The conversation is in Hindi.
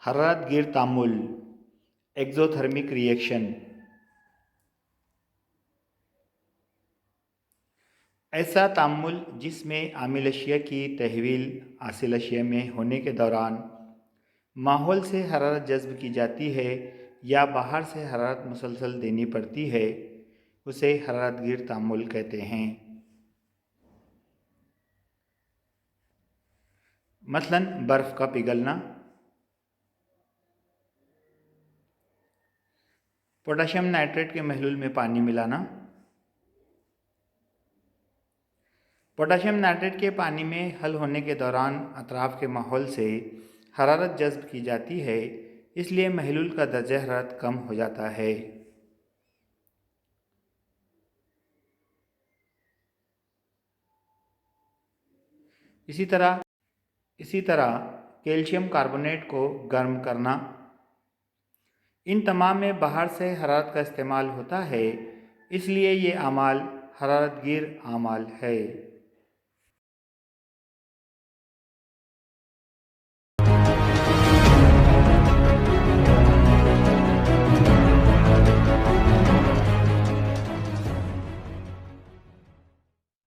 हरारत गिर तामुल एक्ज़ोथर्मिक रिएक्शन। ऐसा तामुल जिसमें आमिल अशिया की तहवील आसिल अशिया में होने के दौरान माहौल से हरारत जज़्ब की जाती है या बाहर से हरारत मुसलसल देनी पड़ती है, उसे हरारत गिर तामुल कहते हैं। मसलन बर्फ़ का पिघलना, पोटाशियम नाइट्रेट के महलूल में पानी मिलाना। पोटाशियम नाइट्रेट के पानी में हल होने के दौरान अतराफ़ के माहौल से हरारत जज़्ब की जाती है, इसलिए महलूल का दर्जा हरारत कम हो जाता है। इसी तरह कैल्शियम कार्बोनेट को गर्म करना। इन तमाम में बाहर से हरारत का इस्तेमाल होता है, इसलिए ये आमाल हरारत गिर आमाल है।